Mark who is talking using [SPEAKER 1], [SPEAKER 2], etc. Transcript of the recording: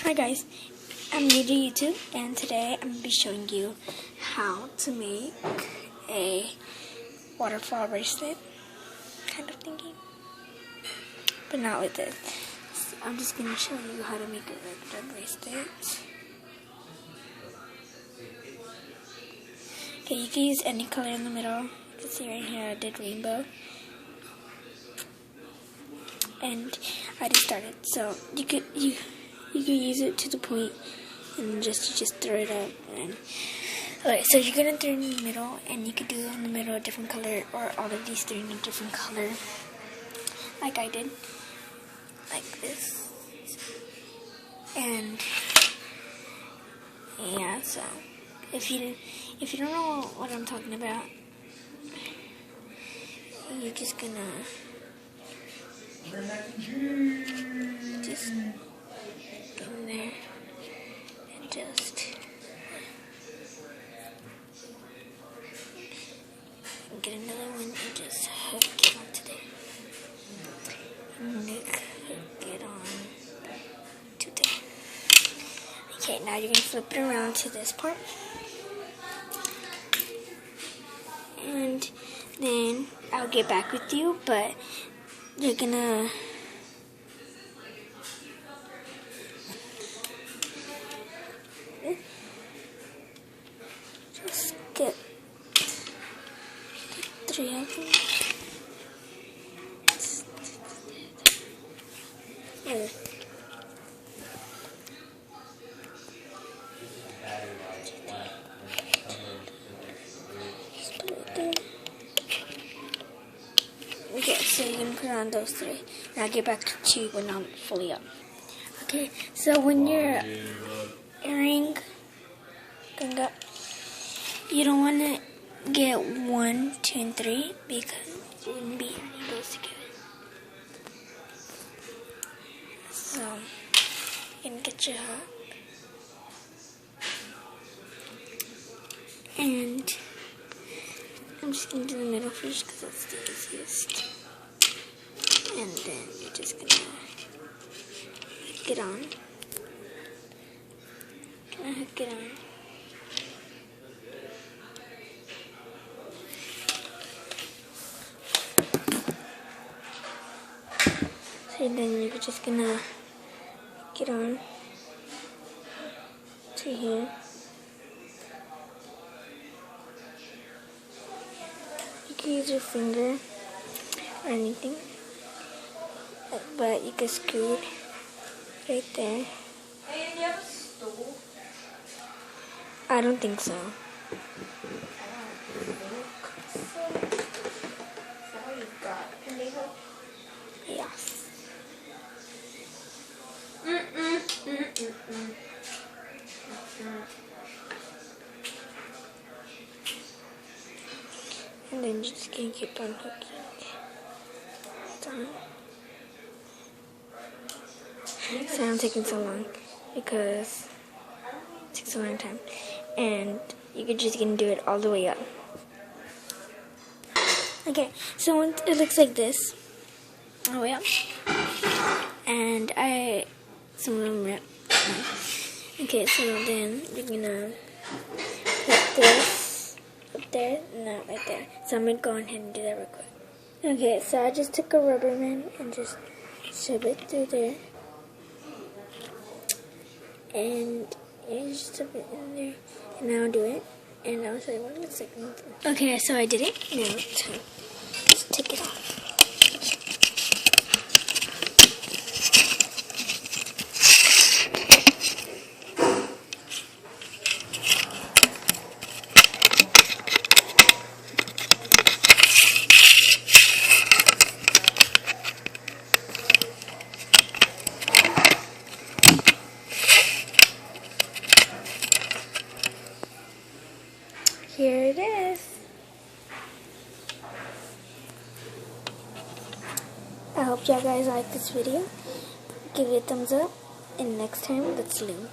[SPEAKER 1] Hi guys, I'm new to YouTube and today I'm going to be showing you how to make a waterfall bracelet kind of thingy, but not with it. So I'm just going to show you how to make a regular bracelet. Okay, you can use any color in the middle. You can see right here I did rainbow. And I just started, so you could use it to the point and you just throw it up. And alright, so you're gonna throw it in the middle, and you could do in the middle a different color, or all of these three in a different color, like I did, like this. And yeah, so if you don't know what I'm talking about, you're just gonna just get in there and just get another one and just hook it onto there. And hook it on to there. Okay, now you're gonna flip it around to this part. And then I'll get back with you, but you're gonna just get 3 of them. There. Just put it there. Okay, so you're going to put on those 3. And I'll get back to you when I'm fully up. Okay, so when your earring going up, you don't want to get 1, 2, and 3 because you wouldn't be adding those together. So, you're going to get your hook. And I'm just going to do the middle first because that's the easiest. And then you're just going to hook it on. Hook it on. So then you're just going to hook it on to here. You can use your finger or anything, but you can screw it right there.
[SPEAKER 2] Hey, do you have a stool?
[SPEAKER 1] I don't think so.
[SPEAKER 2] I don't think so. Is that what you've got, pendejo?
[SPEAKER 1] Yes. And then you're just gonna keep on hooking. Done. So I'm taking so long because it takes a long time. And you're just gonna do it all the way up. Okay, so it looks like this. All the way up. And some of them rip. Okay, so then you're gonna put this up there, not right there. So I'm gonna go ahead and do that real quick. Okay, so I just took a rubber band and just shove it through there. And you just shove it in there. And I'll do it. And I'll show you what it looks like. Okay, so I did it. Now it's time. Just take it off. Here it is. I hope y'all guys like this video. Give it a thumbs up. And next time, let's loom.